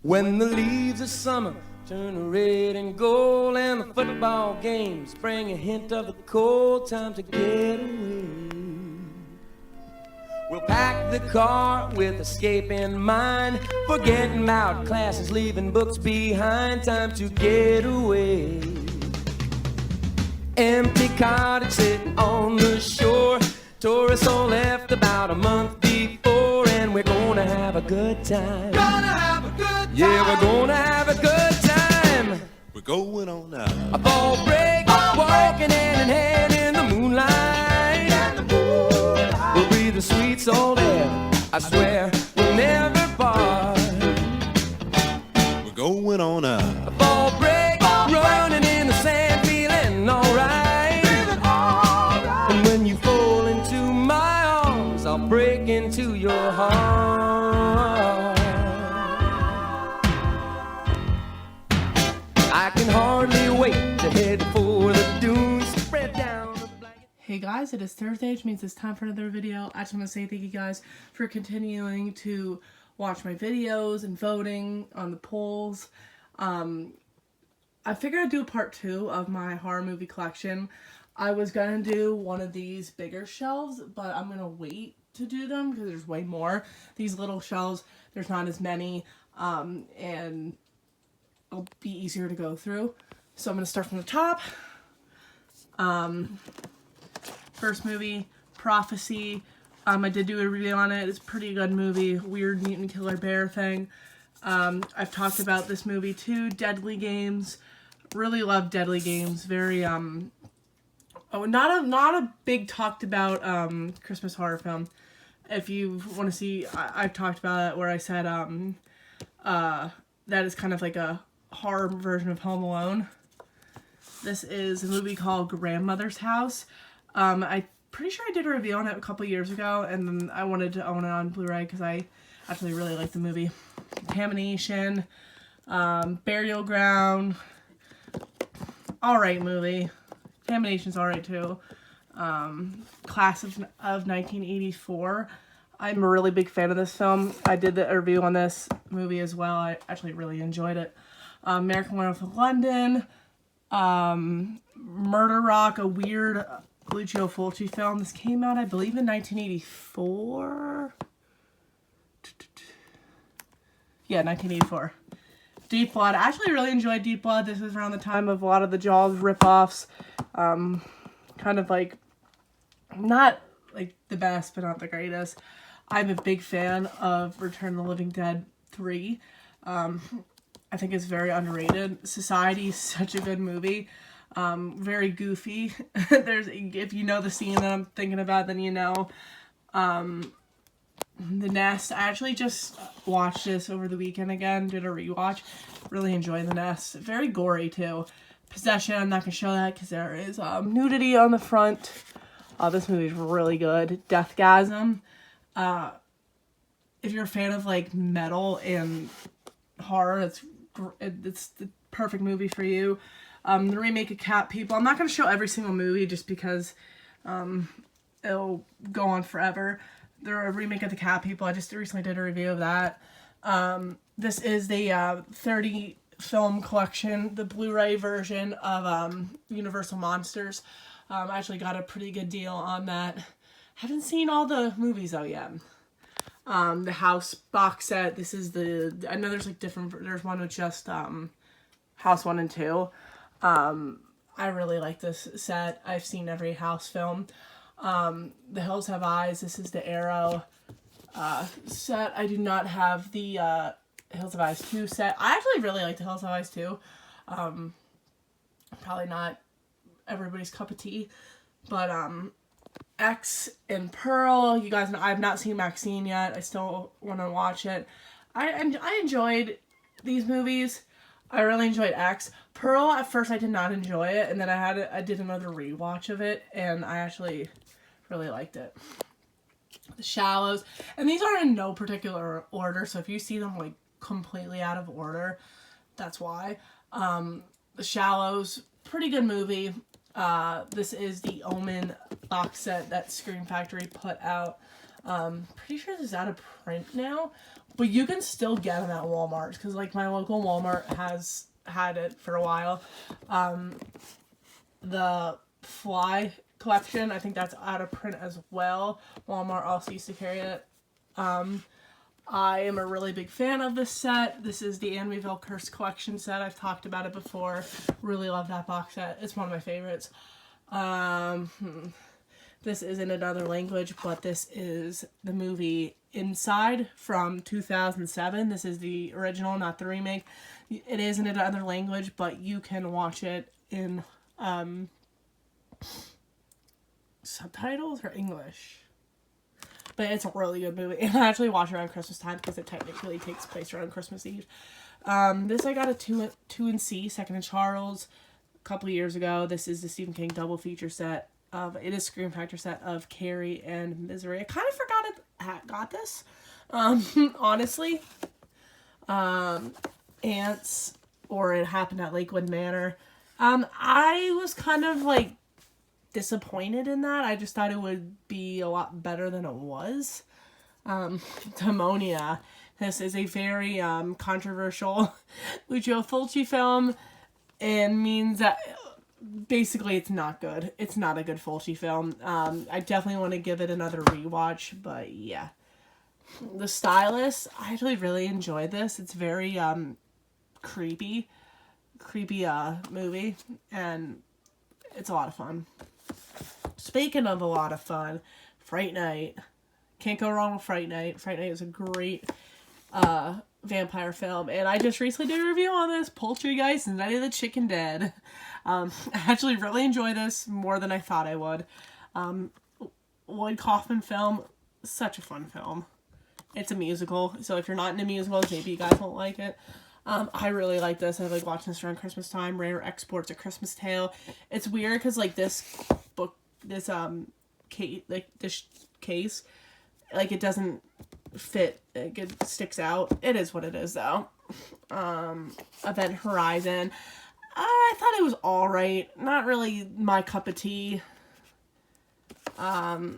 When the leaves of summer turn red and gold and the football games bring a hint of the cold, time to get away. We'll pack the car with escape in mind, forgetting about classes, leaving books behind, time to get away. Empty cottage sitting on the shore, tourists all left about a month before, and we're gonna have a good time. Gonna have a good time. Yeah, we're gonna have a good time. We're going on now. A fall break, walking hand in hand in the moonlight. We'll breathe the sweet salt air, I swear we'll never part. We're going on now. A fall break, running in the sand, feeling alright. And when you fall into my arms, I'll break into your heart. I can hardly wait to head for the dunes, spread down the blanket. Hey guys, it is Thursday, which means it's time for another video. I just want to say thank you guys for continuing to watch my videos and voting on the polls. I figured I'd do a part 2 of my horror movie collection. I was gonna do one of these bigger shelves, but I'm gonna wait to do them because there's way more. These little shelves, there's not as many, and it'll be easier to go through. So I'm gonna start from the top. First movie, Prophecy. I did do a review on it. It's a pretty good movie. Weird mutant killer bear thing. I've talked about this movie too. Deadly Games. Really love Deadly Games. Very not a big talked about Christmas horror film. If you want to see, I've talked about it where I said that is kind of like a horror version of Home Alone. This is a movie called Grandmother's House. I'm pretty sure I did a review on it a couple years ago, and then I wanted to own it on Blu-ray because I actually really like the movie. Contamination, Burial Ground, alright movie. Contamination's alright too. Class of 1984. I'm a really big fan of this film. I did a review on this movie as well. I actually really enjoyed it. American Werewolf in London, Murder Rock, a weird Lucio Fulci film. This came out, I believe, in 1984. Yeah, 1984. Deep Blood. I actually really enjoyed Deep Blood. This was around the time of a lot of the Jaws ripoffs. Kind of like, not like the best, but not the greatest. I'm a big fan of Return of the Living Dead 3. I think it's very underrated. Society is such a good movie. Very goofy. If you know the scene that I'm thinking about, then you know. The Nest. I actually just watched this over the weekend again. Did a rewatch. Really enjoyed The Nest. Very gory too. Possession. I'm not going to show that because there is nudity on the front. This movie is really good. Deathgasm. If you're a fan of like metal and horror, it's the perfect movie for you. The remake of Cat People. I'm not going to show every single movie just because it'll go on forever. They're a remake of the Cat People. I just recently did a review of that. This is the 30 film collection, the Blu-ray version of Universal Monsters. I actually got a pretty good deal on that. Haven't seen all the movies though yet. The House box set. This is I know there's like different, there's one with just House 1 and 2. I really like this set. I've seen every House film. The Hills Have Eyes. This is the Arrow set. I do not have the Hills Have Eyes 2 set. I actually really like the Hills Have Eyes 2. Probably not everybody's cup of tea, but X and Pearl. You guys know I've not seen Maxine yet. I still want to watch it. I enjoyed these movies. I really enjoyed X. Pearl, at first I did not enjoy it, and then I did another rewatch of it, and I actually really liked it. The Shallows, and these are in no particular order, so if you see them like completely out of order, that's why. The Shallows, pretty good movie. This is the Omen box set that Scream Factory put out. Pretty sure this is out of print now, but you can still get them at Walmart because like my local Walmart has had it for a while. The Fly collection, I think that's out of print as well. Walmart also used to carry it. I am a really big fan of this set. This is the Amityville Curse collection set. I've talked about it before. Really love that box set. It's one of my favorites. This is in another language, but this is the movie Inside from 2007. This is the original, not the remake. It is in another language, but you can watch it in subtitles or English. But it's a really good movie. And I actually watch it around Christmas time because it technically takes place around Christmas Eve. This I got a 2 and C, Second and Charles, a couple years ago. This is the Stephen King double feature set. It is Scream Factor set of Carrie and Misery. I kind of forgot it got this, honestly. Ants, or It Happened at Lakewood Manor. I was kind of like disappointed in that. I just thought it would be a lot better than it was. Demonia. This is a very controversial Lucio Fulci film, and means that basically it's not good. It's not a good Fulci film. I definitely want to give it another rewatch, but yeah. The Stylist, I actually really enjoyed this. It's very creepy movie, and it's a lot of fun. Speaking of a lot of fun, Fright Night. Can't go wrong with Fright Night. Fright Night is a great vampire film, and I just recently did a review on this, Poltergeist and Night of the Chicken Dead. I actually really enjoy this more than I thought I would. Lloyd Kaufman film, such a fun film. It's a musical, so if you're not into musicals, maybe you guys won't like it. I really like this. I like watching this around Christmas time. Rare Exports, A Christmas Tale. It's weird because like this book, this case, like it doesn't fit. Like, it sticks out. It is what it is though. Event Horizon. I thought it was alright. Not really my cup of tea. Army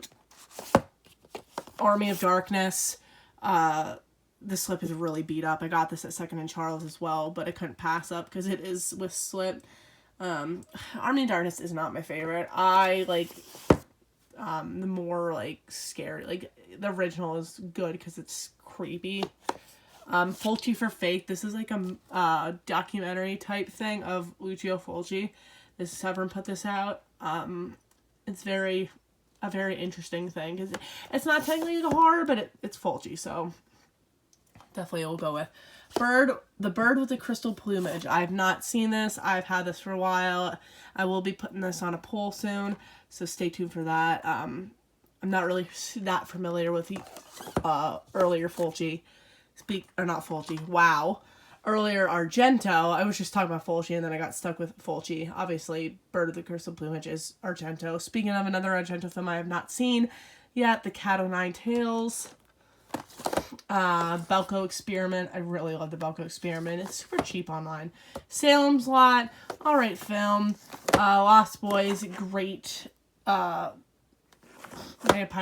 of Darkness. The slip is really beat up. I got this at Second and Charles as well, but I couldn't pass up because it is with slip. Army of Darkness is not my favorite. I like the more like scary. Like the original is good because it's creepy. Fulci for Fake. This is like a documentary type thing of Lucio Fulci. This Severin put this out. It's a very interesting thing because it's not technically a horror, but it's Fulci, so definitely we'll go with The Bird with the Crystal Plumage. I've not seen this. I've had this for a while. I will be putting this on a poll soon, so stay tuned for that. I'm not really that familiar with the earlier Fulci. Earlier Argento. I was just talking about Fulci and then I got stuck with Fulci. Obviously, Bird of the Crystal Plumage is Argento. Speaking of another Argento film I have not seen yet, The Cat o' Nine Tails. Belko Experiment. I really love the Belko Experiment. It's super cheap online. Salem's Lot. Alright film. Lost Boys. Great vampire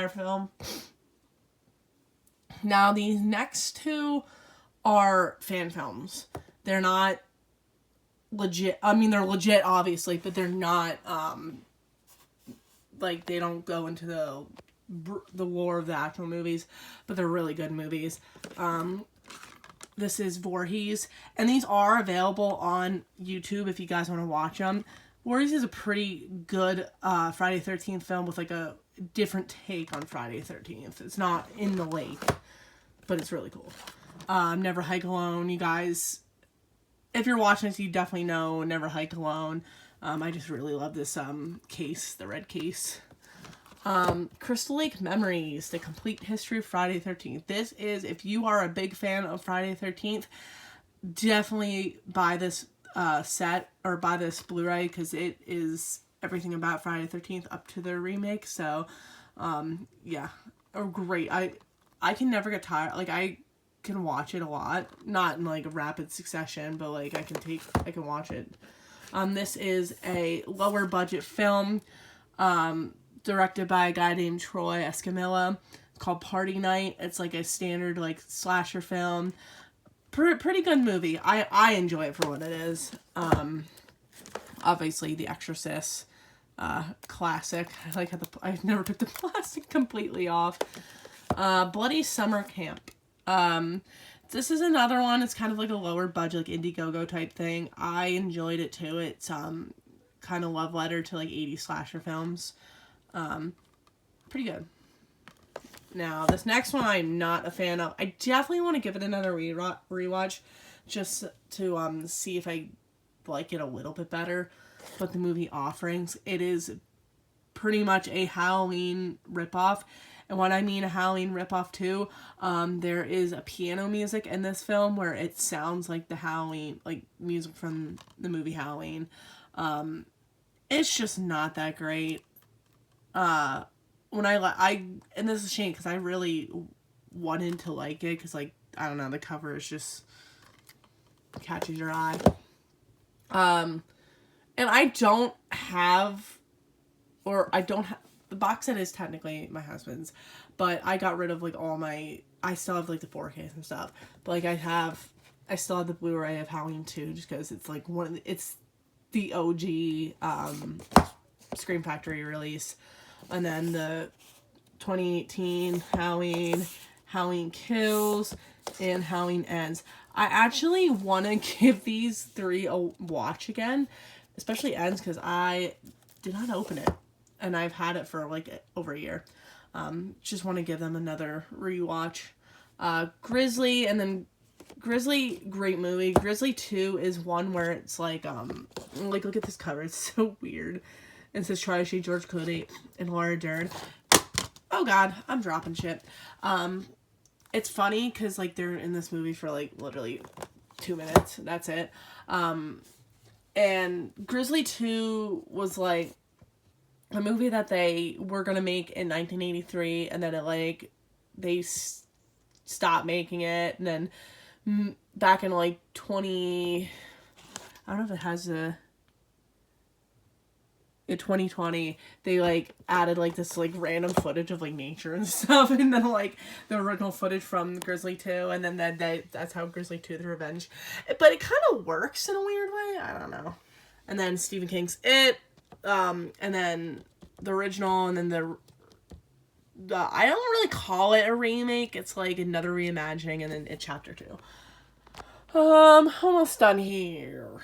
film. Now, these next two are fan films. They're not legit. I mean, they're legit, obviously, but they're not, like, they don't go into the lore of the actual movies, but they're really good movies. This is Voorhees, and these are available on YouTube if you guys want to watch them. Voorhees is a pretty good Friday the 13th film with, like, a different take on Friday the 13th. It's not in the lake, but it's really cool. Never Hike Alone, you guys, if you're watching this, you definitely know Never Hike Alone. I just really love this case, the red case. Crystal Lake Memories, The Complete History of Friday the 13th. This is, if you are a big fan of Friday the 13th, definitely buy this set, or buy this Blu-ray, because it is everything about Friday the 13th up to the remake. So, yeah, great. I can never get tired. Like, I can watch it a lot, not in like a rapid succession, but like I can watch it. This is a lower budget film, directed by a guy named Troy Escamilla. It's called Party Night. It's like a standard like slasher film. Pretty good movie. I enjoy it for what it is. Obviously, The Exorcist, classic. I like how I never took the plastic completely off. Bloody Summer Camp. This is another one. It's kind of like a lower budget, like Indiegogo type thing. I enjoyed it too. It's kind of love letter to like 80s slasher films. Pretty good. Now, this next one I'm not a fan of. I definitely want to give it another rewatch just to see if I like it a little bit better. But the movie Offerings, it is pretty much a Halloween ripoff. And what I mean a Halloween ripoff too, there is a piano music in this film where it sounds like the Halloween, like music from the movie Halloween. It's just not that great. And this is a shame because I really wanted to like it because, like, I don't know, the cover is just catches your eye. And I don't have, the box set is technically my husband's, but I got rid of like I still have like the 4Ks and stuff, but like I still have the Blu-ray of Halloween 2 just because it's like it's the OG Scream Factory release. And then the 2018 Halloween Kills, and Halloween Ends. I actually want to give these 3 a watch again, especially Ends, because I did not open it. And I've had it for like over a year. Just want to give them another rewatch. Grizzly, and then Grizzly, great movie. Grizzly 2 is one where it's like look at this cover. It's so weird. It says Charlie Sheen, George Clooney, and Laura Dern. Oh god, I'm dropping shit. It's funny because like they're in this movie for like literally 2 minutes. That's it. And Grizzly 2 was like a movie that they were gonna make in 1983, and then it like they stopped making it, and then back in like 20, I don't know if it has in 2020 they like added like this like random footage of like nature and stuff, and then like the original footage from Grizzly 2, and then that's how Grizzly 2 The Revenge, but it kind of works in a weird way, I don't know. And then Stephen King's It, and then the original, and then the I don't really call it a remake, it's like another reimagining, and then It Chapter 2. Almost done here.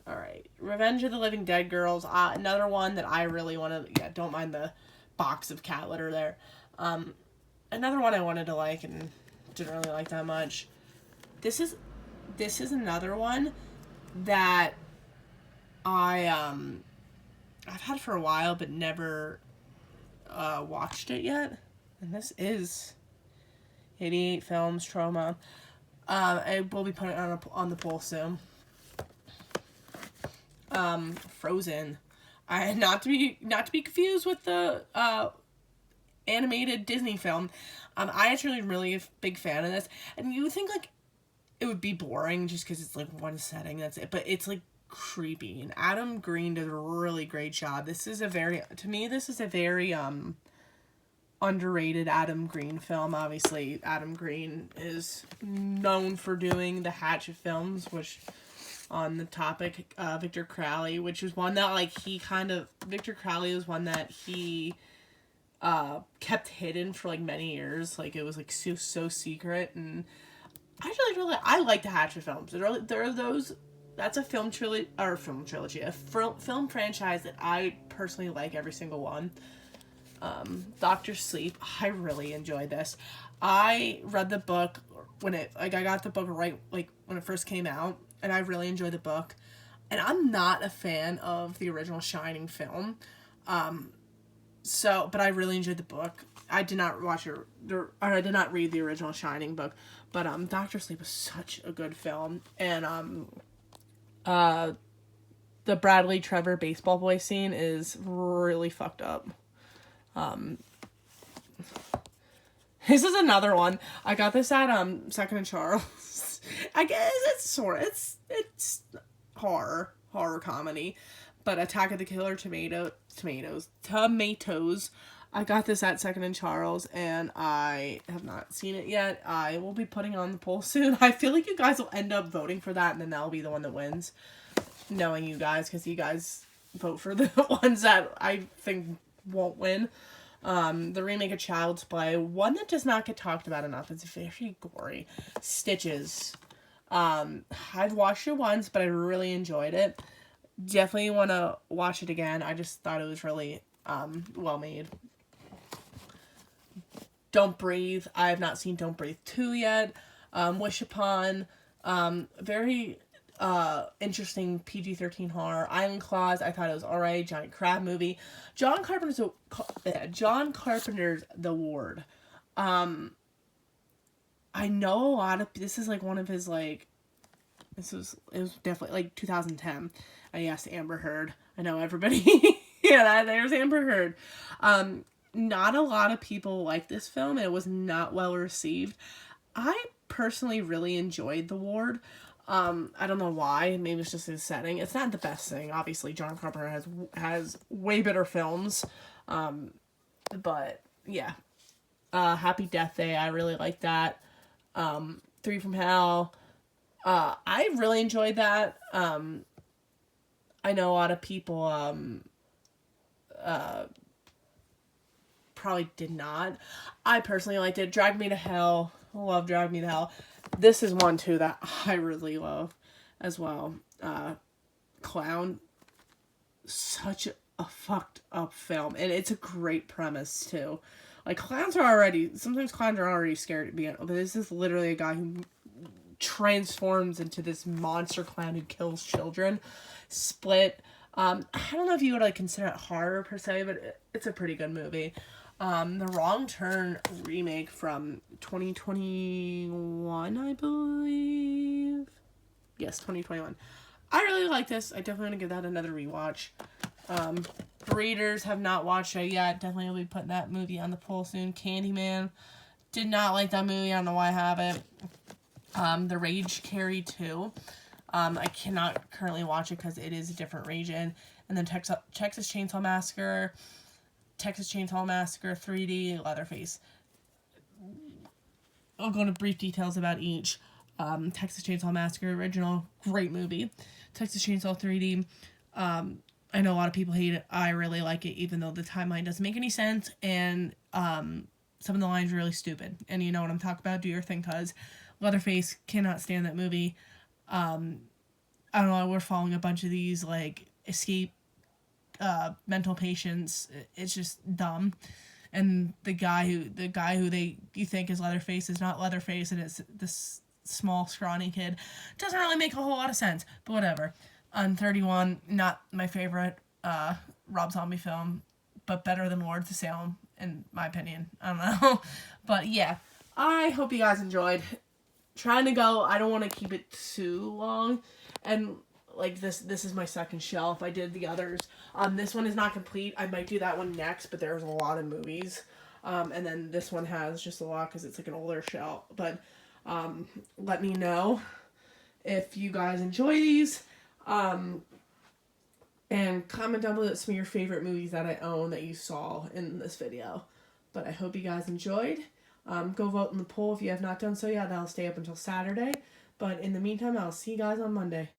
Alright, Revenge of the Living Dead Girls, another one that I really want to, don't mind the box of cat litter there. Another one I wanted to like and didn't really like that much. This is another one that I've had for a while but never watched it yet. And this is 88 Films Trauma. I will be putting it on the poll soon. Frozen. Not to be confused with the animated Disney film. I actually am really a big fan of this, and you would think like it would be boring just because it's like one setting, that's it, but it's like creepy, and Adam Green did a really great job. This is a very underrated Adam Green film. Obviously Adam Green is known for doing the Hatchet films, which on the topic, Victor Crowley, which was one that like Victor Crowley was one that he kept hidden for like many years, like it was like so secret. And I like the Hatchet films. There are those, that's a film trilogy, a film franchise that I personally like every single one. Doctor Sleep, I really enjoyed this. I read the book I got the book right like when it first came out, and I really enjoyed the book. And I'm not a fan of the original Shining film. But I really enjoyed the book. I did not I did not read the original Shining book, but Doctor Sleep was such a good film. And the Bradley Trevor baseball boy scene is really fucked up. This is another one. I got this at Second and Charles. I guess it's horror comedy, but Attack of the Killer Tomatoes. I got this at Second and Charles, and I have not seen it yet. I will be putting on the poll soon. I feel like you guys will end up voting for that, and then that'll be the one that wins. Knowing you guys, because you guys vote for the ones that I think won't win. The remake of Child's Play, one that does not get talked about enough. It's very gory. Stitches. I've watched it once, but I really enjoyed it. Definitely want to watch it again. I just thought it was really well made. Don't Breathe. I have not seen Don't Breathe 2 yet. Wish Upon. Very interesting PG-13 horror. Island Claws. I thought it was alright. Giant Crab movie. John Carpenter's The Ward. I know a lot of... This is like one of his like... It was definitely like 2010. I asked Amber Heard. I know everybody. Yeah, there's Amber Heard. Not a lot of people like this film. It was not well received. I personally really enjoyed The Ward. I don't know why. Maybe it's just his setting. It's not the best thing. Obviously, John Carpenter has way better films. But yeah. Happy Death Day. I really like that. Three from Hell. I really enjoyed that. I know a lot of people probably did not. I personally liked it. Drag Me to Hell. I love Drag Me to Hell. This is one too that I really love as well. Clown. Such a fucked up film. And it's a great premise too. Like sometimes clowns are already scared to be in, but this is literally a guy who transforms into this monster clown who kills children. Split. I don't know if you would like consider it horror per se, but it's a pretty good movie. The Wrong Turn remake from 2021, I believe. Yes, 2021. I really like this. I definitely want to give that another rewatch. Breeders, have not watched it yet. Definitely will be putting that movie on the poll soon. Candyman. Did not like that movie. I don't know why I have it. The Rage Carry 2. I cannot currently watch it because it is a different region. And then Texas Chainsaw Massacre. Texas Chainsaw Massacre 3D. Leatherface. I'll go into brief details about each. Texas Chainsaw Massacre original. Great movie. Texas Chainsaw 3D. I know a lot of people hate it. I really like it, even though the timeline doesn't make any sense. And some of the lines are really stupid. And you know what I'm talking about. Do your thing, cuz Leatherface, cannot stand that movie. I don't know, we're following a bunch of these, like, escape mental patients. It's just dumb. And the guy who you think is Leatherface is not Leatherface, and it's this small, scrawny kid. Doesn't really make a whole lot of sense, but whatever. 31, not my favorite Rob Zombie film, but better than Lords of Salem, in my opinion. I don't know. But yeah, I hope you guys enjoyed. Trying to go, I don't want to keep it too long, and like this is my second shelf. I did the others. This one is not complete. I might do that one next, but there's a lot of movies. And then this one has just a lot because it's like an older shelf. But let me know if you guys enjoy these. And comment down below some of your favorite movies that I own that you saw in this video. But I hope you guys enjoyed. Go vote in the poll if you have not done so yet. That'll stay up until Saturday. But in the meantime, I'll see you guys on Monday.